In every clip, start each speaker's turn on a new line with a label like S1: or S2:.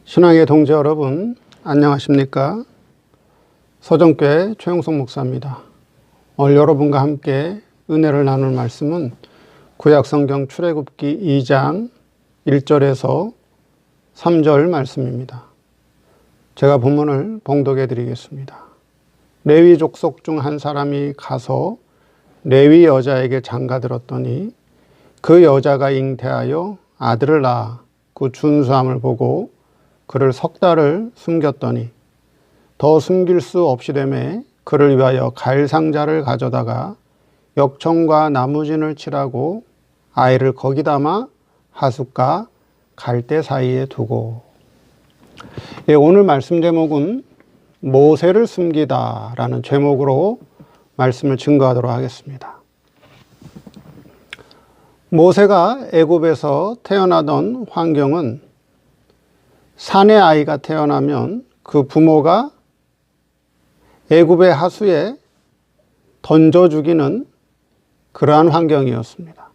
S1: 신앙의 동지 여러분, 안녕하십니까? 서정교회 최영석 목사입니다. 오늘 여러분과 함께 은혜를 나눌 말씀은 구약성경 출애굽기 2장 1절에서 3절 말씀입니다. 제가 본문을 봉독해 드리겠습니다. 레위 족속 중 한 사람이 가서 레위 여자에게 장가들었더니 그 여자가 잉태하여 아들을 낳아 그 준수함을 보고 그를 석 달을 숨겼더니 더 숨길 수 없이 되매 그를 위하여 갈상자를 가져다가 역청과 나무진을 칠하고 아이를 거기 담아 하숫과 갈대 사이에 두고. 오늘 말씀 제목은 모세를 숨기다 라는 제목으로 말씀을 증거하도록 하겠습니다. 모세가 애굽에서 태어나던 환경은 산의 아이가 태어나면 그 부모가 애굽의 하수에 던져 죽이는 그러한 환경이었습니다.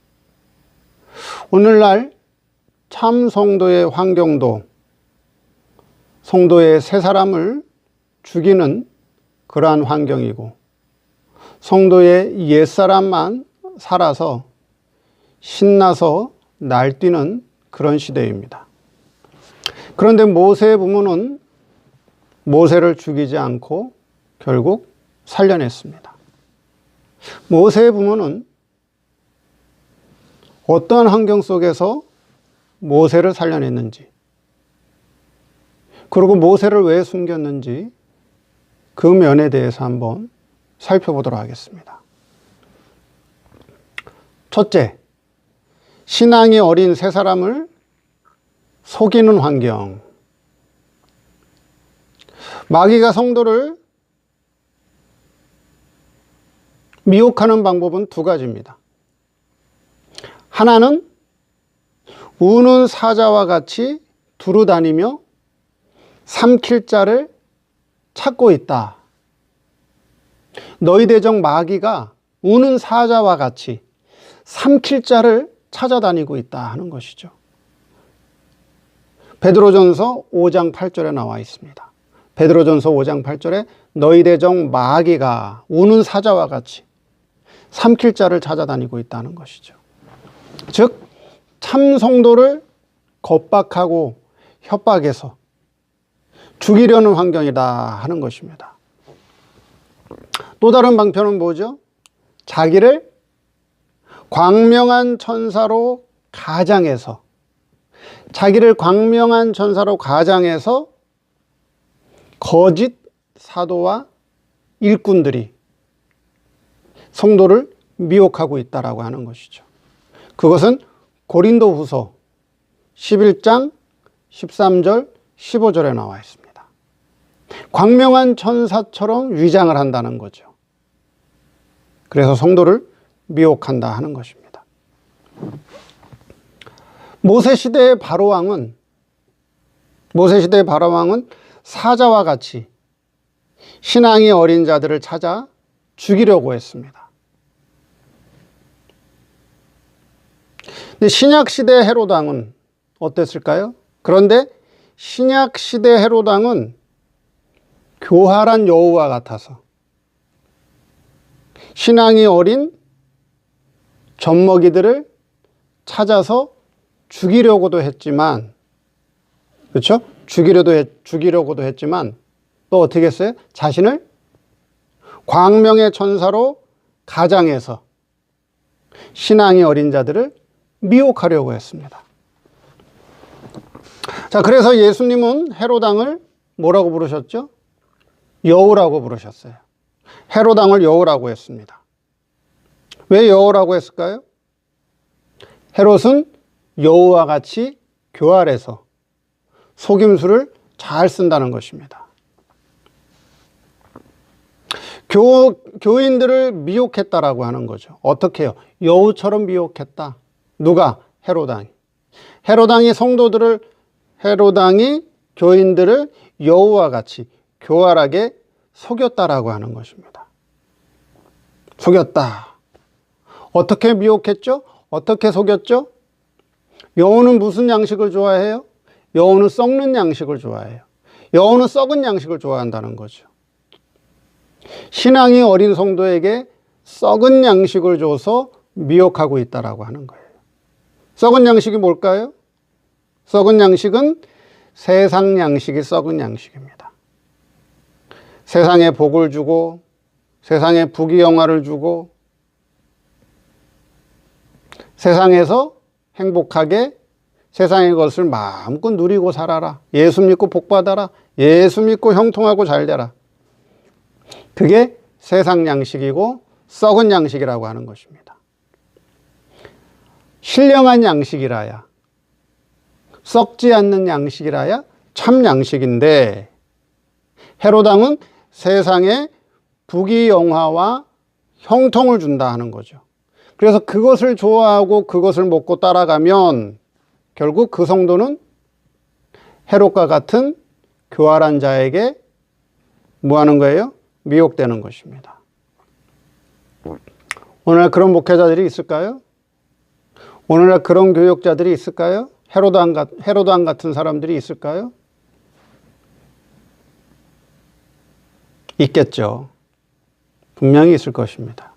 S1: 오늘날 참 성도의 환경도 성도의 세 사람을 죽이는 그러한 환경이고 성도의 옛사람만 살아서 신나서 날뛰는 그런 시대입니다. 그런데 모세의 부모는 모세를 죽이지 않고 결국 살려냈습니다. 모세의 부모는 어떠한 환경 속에서 모세를 살려냈는지, 그리고 모세를 왜 숨겼는지 그 면에 대해서 한번 살펴보도록 하겠습니다. 첫째, 신앙이 어린 세 사람을 속이는 환경. 마귀가 성도를 미혹하는 방법은 두 가지입니다. 하나는 우는 사자와 같이 두루다니며 삼킬 자를 찾고 있다. 너희 대적 마귀가 우는 사자와 같이 삼킬 자를 찾아다니고 있다 하는 것이죠. 베드로전서 5장 8절에 나와 있습니다. 베드로전서 5장 8절에 너희 대적 마귀가 우는 사자와 같이 삼킬 자를 찾아다니고 있다는 것이죠. 즉 참 성도를 겁박하고 협박해서 죽이려는 환경이다 하는 것입니다. 또 다른 방편은 뭐죠? 자기를 광명한 천사로 가장해서 거짓 사도와 일꾼들이 성도를 미혹하고 있다라고 하는 것이죠. 그것은 고린도후서 11장 13절 15절에 나와 있습니다. 광명한 천사처럼 위장을 한다는 거죠. 그래서 성도를 미혹한다 하는 것입니다. 모세시대의 바로왕은 사자와 같이 신앙이 어린 자들을 찾아 죽이려고 했습니다. 근데 신약시대 헤롯왕은 어땠을까요? 그런데 신약시대 헤롯왕은 교활한 여우와 같아서 신앙이 어린 젖먹이들을 찾아서 죽이려고도 했지만, 그렇죠? 죽이려고도 했지만 또 어떻게 했어요? 자신을 광명의 천사로 가장해서 신앙이 어린 자들을 미혹하려고 했습니다. 자, 그래서 예수님은 헤롯왕을 뭐라고 부르셨죠? 여우라고 부르셨어요. 헤롯왕을 여우라고 했습니다. 왜 여우라고 했을까요? 헤롯은 여우와 같이 교활해서 속임수를 잘 쓴다는 것입니다. 교인들을 미혹했다라고 하는 거죠. 어떻게 해요? 여우처럼 미혹했다. 누가? 헤롯왕이. 헤롯왕이 교인들을 여우와 같이 교활하게 속였다라고 하는 것입니다. 속였다. 어떻게 미혹했죠? 어떻게 속였죠? 여우는 무슨 양식을 좋아해요? 여호와는 썩는 양식을 좋아해요. 여호와는 썩은 양식을 좋아한다는 거죠. 신앙이 어린 성도에게 썩은 양식을 줘서 미혹하고 있다라고 하는 거예요. 썩은 양식이 뭘까요? 썩은 양식은 세상 양식이 썩은 양식입니다. 세상에 복을 주고 세상에 부귀영화를 주고 세상에서 행복하게 세상의 것을 마음껏 누리고 살아라. 예수 믿고 복 받아라. 예수 믿고 형통하고 잘 되라. 그게 세상 양식이고 썩은 양식이라고 하는 것입니다. 신령한 양식이라야, 썩지 않는 양식이라야 참 양식인데, 헤롯 왕은 세상에 부귀영화와 형통을 준다 하는 거죠. 그래서 그것을 좋아하고 그것을 먹고 따라가면 결국 그 성도는 헤롯과 같은 교활한 자에게 뭐 하는 거예요? 미혹되는 것입니다. 오늘날 그런 목회자들이 있을까요? 오늘날 그런 교육자들이 있을까요? 헤롯 왕 같은 사람들이 있을까요? 있겠죠. 분명히 있을 것입니다.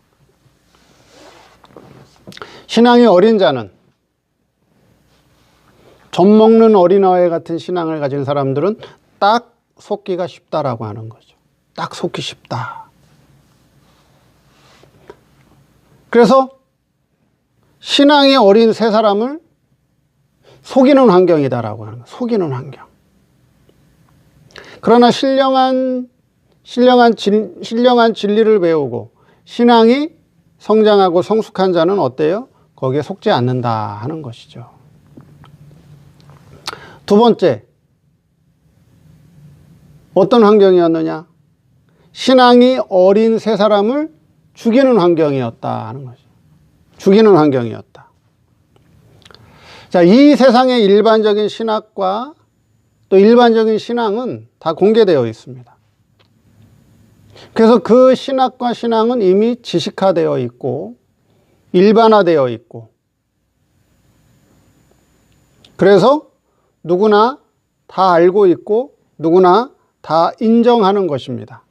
S1: 신앙이 어린 자는, 젖 먹는 어린아이 같은 신앙을 가진 사람들은 딱 속기가 쉽다라고 하는 거죠. 딱 속기 쉽다. 그래서 신앙이 어린 세 사람을 속이는 환경이다라고 하는 거예요. 속이는 환경. 그러나 신령한 진리를 배우고 신앙이 성장하고 성숙한 자는 어때요? 거기에 속지 않는다 하는 것이죠. 두 번째, 어떤 환경이었느냐? 신앙이 어린 세 사람을 죽이는 환경이었다 하는 거죠. 죽이는 환경이었다. 자, 이 세상의 일반적인 신학과 또 일반적인 신앙은 다 공개되어 있습니다. 그래서 그 신학과 신앙은 이미 지식화되어 있고 일반화되어 있고, 그래서 누구나 다 알고 있고 누구나 다 인정하는 것입니다.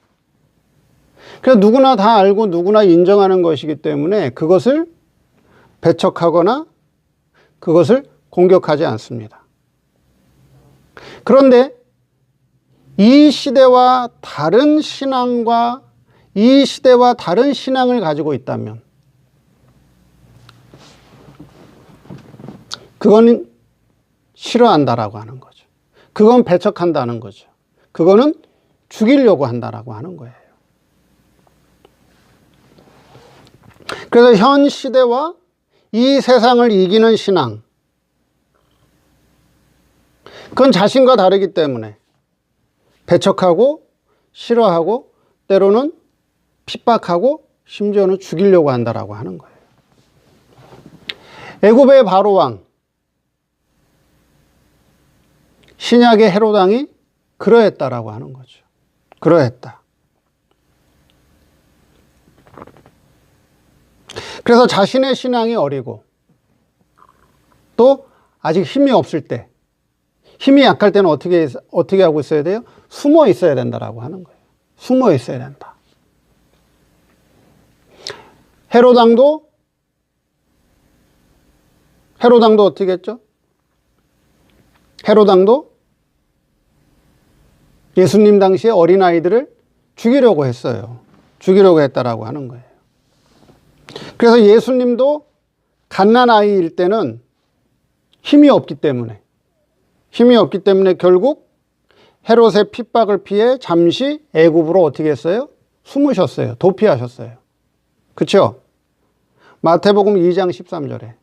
S1: 그래서 누구나 다 알고 누구나 인정하는 것이기 때문에 그것을 배척하거나 그것을 공격하지 않습니다. 그런데 이 시대와 다른 신앙과 이 시대와 다른 신앙을 가지고 있다면 그건 싫어한다라고 하는 거죠. 그건 배척한다는 거죠. 그거는 죽이려고 한다라고 하는 거예요. 그래서 현 시대와 이 세상을 이기는 신앙, 그건 자신과 다르기 때문에 배척하고 싫어하고 때로는 핍박하고 심지어는 죽이려고 한다라고 하는 거예요. 애굽의 바로 왕, 신약의 헤롯 왕이 그러했다라고 하는 거죠. 그러했다. 그래서 자신의 신앙이 어리고 또 아직 힘이 없을 때, 힘이 약할 때는 어떻게 하고 있어야 돼요? 숨어 있어야 된다라고 하는 거예요. 숨어 있어야 된다. 헤롯 왕도 어떻게 했죠? 헤롯 왕도 예수님 당시에 어린아이들을 죽이려고 했어요. 죽이려고 했다라고 하는 거예요. 그래서 예수님도 갓난아이일 때는 힘이 없기 때문에 결국 헤롯의 핍박을 피해 잠시 애굽으로 어떻게 했어요? 숨으셨어요. 도피하셨어요. 그렇죠? 마태복음 2장 13절에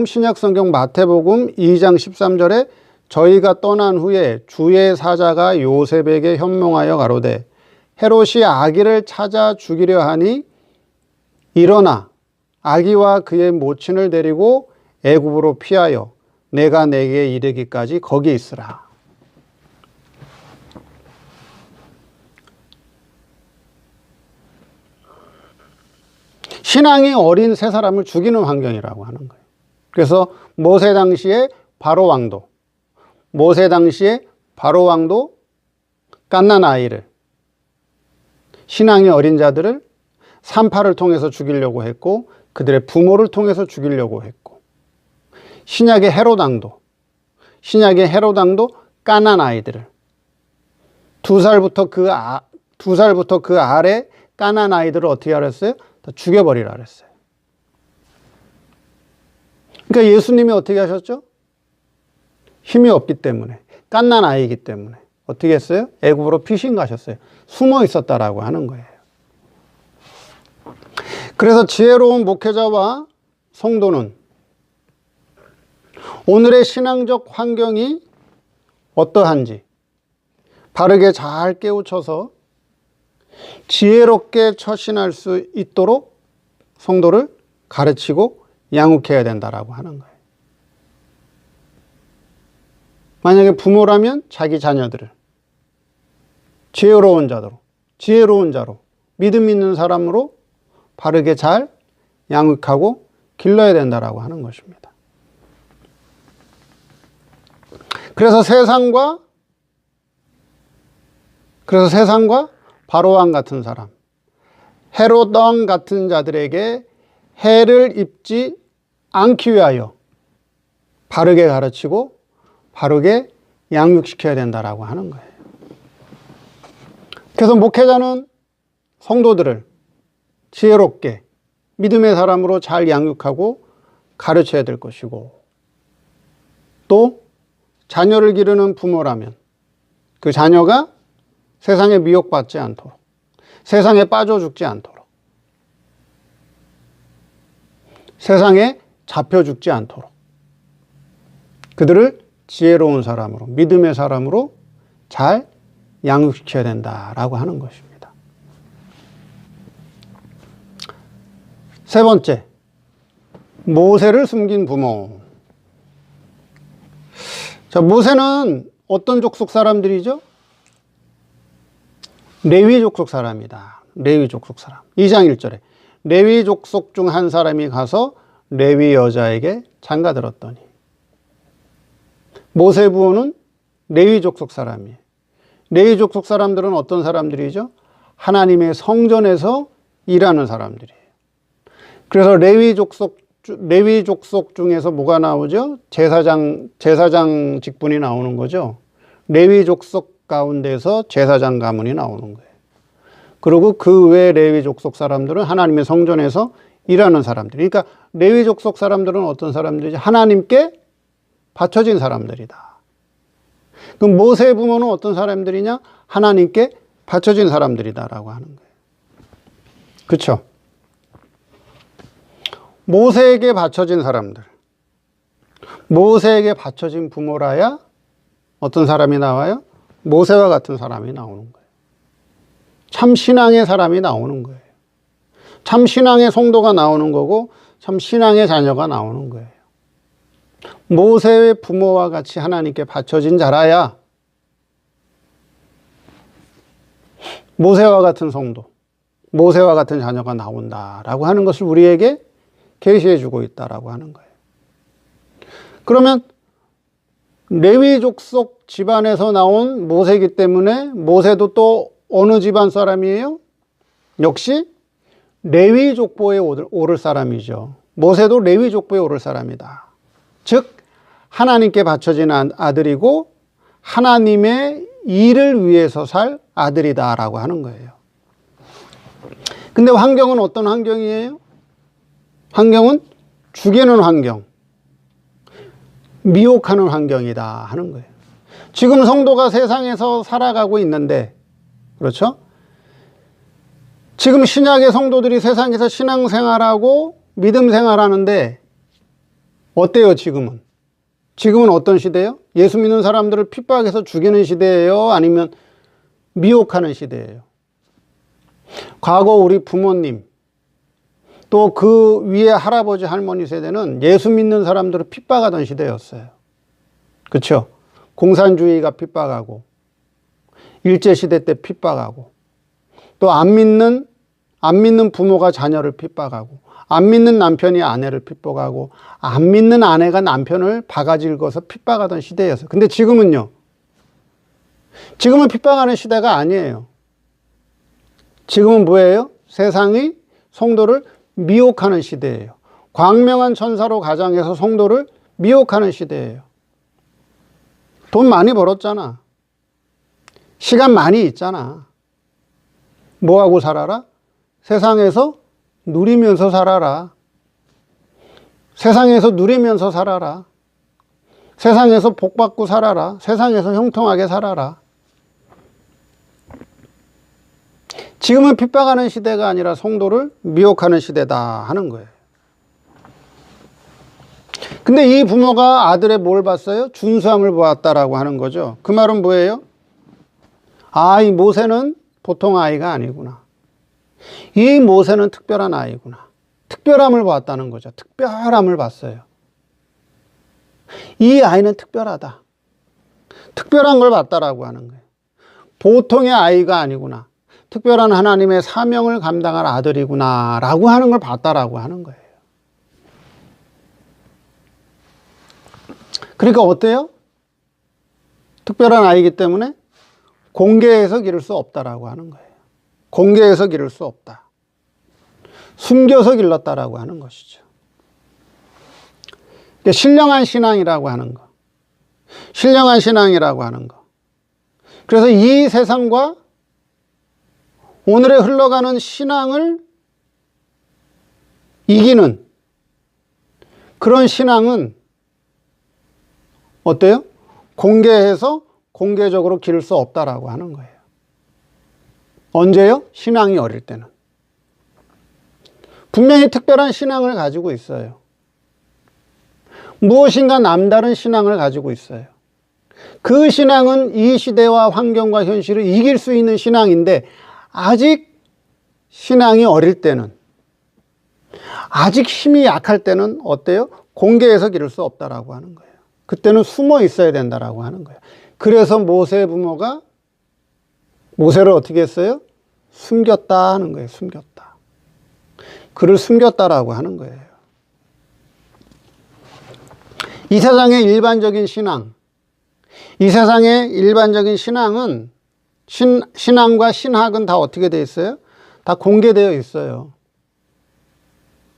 S1: 신약성경 마태복음 2장 13절에 저희가 떠난 후에 주의 사자가 요셉에게 현몽하여 가로되 헤롯이 아기를 찾아 죽이려 하니 일어나 아기와 그의 모친을 데리고 애굽으로 피하여 내가 내게 이르기까지 거기 있으라. 신앙이 어린 세 사람을 죽이는 환경이라고 하는 거예요. 그래서 모세 당시에 바로 왕도, 모세 당시에 바로 왕도 갓난 아이를, 신앙의 어린 자들을 산파를 통해서 죽이려고 했고 그들의 부모를 통해서 죽이려고 했고, 신약의 헤롯 왕도 갓난 아이들을 2살부터 그 아래 갓난 아이들을 어떻게 하랬어요? 다 죽여버리라 그랬어요. 그러니까 예수님이 어떻게 하셨죠? 힘이 없기 때문에, 갓난 아이이기 때문에 어떻게 했어요? 애굽으로 피신 가셨어요. 숨어 있었다라고 하는 거예요. 그래서 지혜로운 목회자와 성도는 오늘의 신앙적 환경이 어떠한지 바르게 잘 깨우쳐서 지혜롭게 처신할 수 있도록 성도를 가르치고 양육해야 된다라고 하는 거예요. 만약에 부모라면 자기 자녀들을 지혜로운 자로 믿음 있는 사람으로 바르게 잘 양육하고 길러야 된다라고 하는 것입니다. 그래서 세상과 바로왕 같은 사람, 헤롯 왕 같은 자들에게 해를 입지 않기 위하여 바르게 가르치고 바르게 양육시켜야 된다라고 하는 거예요. 그래서 목회자는 성도들을 지혜롭게 믿음의 사람으로 잘 양육하고 가르쳐야 될 것이고, 또 자녀를 기르는 부모라면 그 자녀가 세상에 미혹받지 않도록, 세상에 빠져 죽지 않도록, 세상에 잡혀 죽지 않도록 그들을 지혜로운 사람으로, 믿음의 사람으로 잘 양육시켜야 된다라고 하는 것입니다. 세 번째, 모세를 숨긴 부모. 자, 모세는 어떤 족속 사람들이죠? 레위 족속 사람이다. 레위 족속 사람. 2장 1절에 레위 족속 중 한 사람이 가서 레위 여자에게 장가들었더니, 모세 부호는 레위 족속 사람이에요. 레위 족속 사람들은 어떤 사람들이죠? 하나님의 성전에서 일하는 사람들이에요. 그래서 레위 족속 중에서 뭐가 나오죠? 제사장 직분이 나오는 거죠. 레위 족속 가운데서 제사장 가문이 나오는 거예요. 그리고 그 외 레위 족속 사람들은 하나님의 성전에서 일하는 사람들. 그러니까 레위 족속 사람들은 어떤 사람들이지? 하나님께 바쳐진 사람들이다. 그럼 모세의 부모는 어떤 사람들이냐? 하나님께 바쳐진 사람들이다라고 하는 거예요. 그렇죠? 모세에게 바쳐진 사람들, 모세에게 바쳐진 부모라야 어떤 사람이 나와요? 모세와 같은 사람이 나오는 거예요. 참 신앙의 사람이 나오는 거예요. 참 신앙의 성도가 나오는 거고 참 신앙의 자녀가 나오는 거예요. 모세의 부모와 같이 하나님께 바쳐진 자라야 모세와 같은 성도, 모세와 같은 자녀가 나온다라고 하는 것을 우리에게 계시해 주고 있다라고 하는 거예요. 그러면 레위 족속 집안에서 나온 모세이기 때문에 모세도 또 어느 집안 사람이에요? 역시 레위 족보에 오를 사람이죠. 모세도 레위 족보에 오를 사람이다. 즉 하나님께 바쳐진 아들이고 하나님의 일을 위해서 살 아들이다라고 하는 거예요. 근데 환경은 어떤 환경이에요? 환경은 죽이는 환경, 미혹하는 환경이다 하는 거예요. 지금 성도가 세상에서 살아가고 있는데, 그렇죠? 지금 신약의 성도들이 세상에서 신앙생활하고 믿음생활하는데 어때요 지금은? 지금은 어떤 시대예요? 예수 믿는 사람들을 핍박해서 죽이는 시대예요? 아니면 미혹하는 시대예요? 과거 우리 부모님, 또 그 위에 할아버지 할머니 세대는 예수 믿는 사람들을 핍박하던 시대였어요. 그렇죠? 공산주의가 핍박하고, 일제시대 때 핍박하고, 또 안 믿는 부모가 자녀를 핍박하고, 안 믿는 남편이 아내를 핍박하고 안 믿는 아내가 남편을 바가지 긁어서 핍박하던 시대였어요. 근데 지금은요. 지금은 핍박하는 시대가 아니에요. 지금은 뭐예요? 세상이 성도를 미혹하는 시대예요. 광명한 천사로 가장해서 성도를 미혹하는 시대예요. 돈 많이 벌었잖아. 시간 많이 있잖아. 뭐하고 살아라? 세상에서 누리면서 살아라. 세상에서 누리면서 살아라. 세상에서 복받고 살아라. 세상에서 형통하게 살아라. 지금은 핍박하는 시대가 아니라 성도를 미혹하는 시대다 하는 거예요. 근데 이 부모가 아들의 뭘 봤어요? 준수함을 보았다라고 하는 거죠. 그 말은 뭐예요? 아, 이 모세는 보통 아이가 아니구나. 이 모세는 특별한 아이구나. 특별함을 보았다는 거죠. 특별함을 봤어요. 이 아이는 특별하다. 특별한 걸 봤다라고 하는 거예요. 보통의 아이가 아니구나. 특별한 하나님의 사명을 감당할 아들이구나 라고 하는 걸 봤다라고 하는 거예요. 그러니까 어때요? 특별한 아이기 때문에 공개해서 기를 수 없다라고 하는 거예요. 공개해서 기를 수 없다. 숨겨서 길렀다라고 하는 것이죠. 그러니까 신령한 신앙이라고 하는 거. 신령한 신앙이라고 하는 거. 그래서 이 세상과 오늘에 흘러가는 신앙을 이기는 그런 신앙은 어때요? 공개해서 공개적으로 기를 수 없다라고 하는 거예요. 언제요? 신앙이 어릴 때는. 분명히 특별한 신앙을 가지고 있어요. 무엇인가 남다른 신앙을 가지고 있어요. 그 신앙은 이 시대와 환경과 현실을 이길 수 있는 신앙인데 아직 신앙이 어릴 때는, 아직 힘이 약할 때는 어때요? 공개해서 기를 수 없다라고 하는 거예요. 그때는 숨어 있어야 된다라고 하는 거예요. 그래서 모세 부모가 모세를 어떻게 했어요? 숨겼다 하는 거예요. 숨겼다. 그를 숨겼다라고 하는 거예요. 이 세상의 일반적인 신앙, 이 세상의 일반적인 신앙은 신앙과 신학은 다 어떻게 되어 있어요? 다 공개되어 있어요.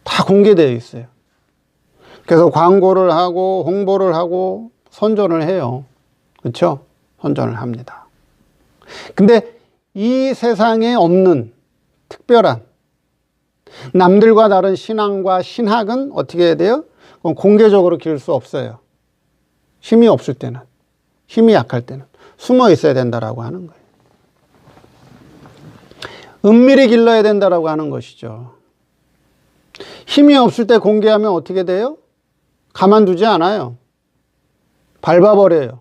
S1: 다 공개되어 있어요. 그래서 광고를 하고 홍보를 하고 선전을 해요. 그렇죠? 선전을 합니다. 근데 이 세상에 없는 특별한 남들과 다른 신앙과 신학은 어떻게 해야 돼요? 공개적으로 기를 수 없어요. 힘이 없을 때는, 힘이 약할 때는 숨어 있어야 된다라고 하는 거예요. 은밀히 길러야 된다라고 하는 것이죠. 힘이 없을 때 공개하면 어떻게 돼요? 가만두지 않아요. 밟아버려요.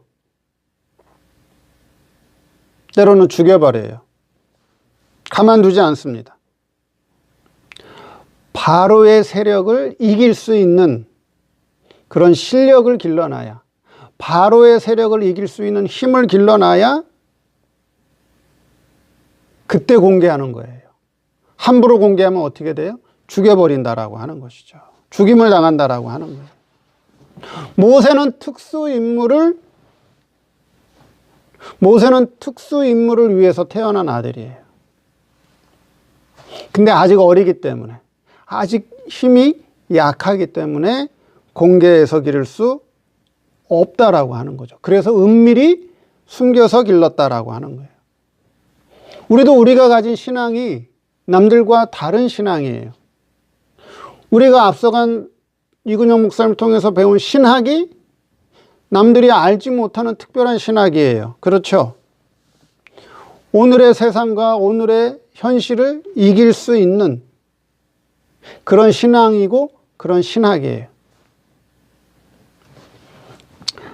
S1: 때로는 죽여버려요. 가만두지 않습니다. 바로의 세력을 이길 수 있는 그런 실력을 길러놔야, 바로의 세력을 이길 수 있는 힘을 길러놔야 그때 공개하는 거예요. 함부로 공개하면 어떻게 돼요? 죽여버린다라고 하는 것이죠. 죽임을 당한다라고 하는 거예요. 모세는 특수인물을 위해서 태어난 아들이에요. 근데 아직 어리기 때문에, 아직 힘이 약하기 때문에 공개해서 기를 수 없다라고 하는 거죠. 그래서 은밀히 숨겨서 길렀다라고 하는 거예요. 우리도 우리가 가진 신앙이 남들과 다른 신앙이에요. 우리가 앞서간 이근영 목사님을 통해서 배운 신학이 남들이 알지 못하는 특별한 신학이에요. 그렇죠? 오늘의 세상과 오늘의 현실을 이길 수 있는 그런 신앙이고 그런 신학이에요.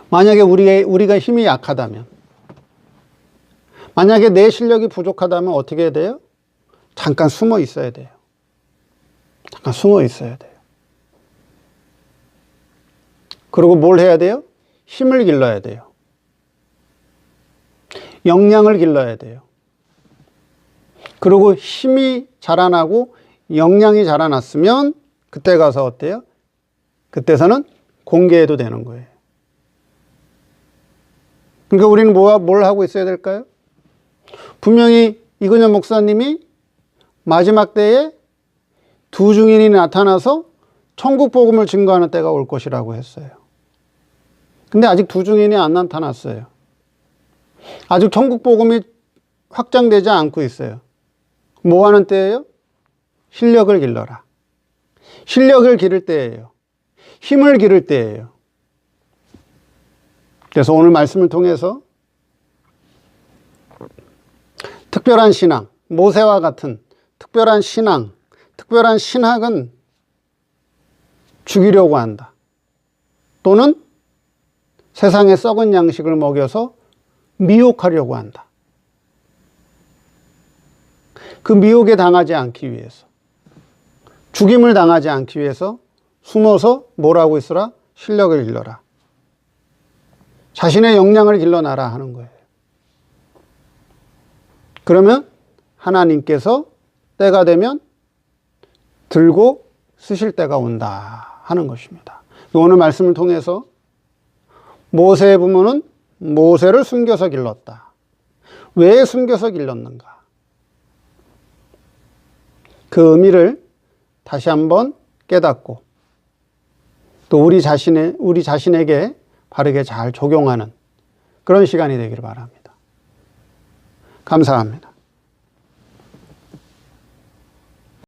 S1: 만약에 우리가 힘이 약하다면, 만약에 내 실력이 부족하다면 어떻게 해야 돼요? 잠깐 숨어 있어야 돼요. 잠깐 숨어 있어야 돼요. 그리고 뭘 해야 돼요? 힘을 길러야 돼요. 역량을 길러야 돼요. 그리고 힘이 자라나고 역량이 자라났으면 그때 가서 어때요? 그때서는 공개해도 되는 거예요. 그러니까 우리는 뭘 하고 있어야 될까요? 분명히 이근현 목사님이 마지막 때에 두 증인이 나타나서 천국 복음을 증거하는 때가 올 것이라고 했어요. 근데 아직 두 증인이 안 나타났어요. 아직 천국 복음이 확장되지 않고 있어요. 뭐 하는 때예요? 실력을 길러라. 실력을 기를 때예요. 힘을 기를 때예요. 그래서 오늘 말씀을 통해서 특별한 신앙, 모세와 같은 특별한 신앙, 특별한 신학은 죽이려고 한다. 또는 세상의 썩은 양식을 먹여서 미혹하려고 한다. 그 미혹에 당하지 않기 위해서, 죽임을 당하지 않기 위해서 숨어서 뭘 하고 있으라? 실력을 길러라. 자신의 역량을 길러놔라 하는 거예요. 그러면 하나님께서 때가 되면 들고 쓰실 때가 온다 하는 것입니다. 오늘 말씀을 통해서 모세의 부모는 모세를 숨겨서 길렀다. 왜 숨겨서 길렀는가? 그 의미를 다시 한번 깨닫고 또 우리 자신에게 바르게 잘 적용하는 그런 시간이 되기를 바랍니다. 감사합니다.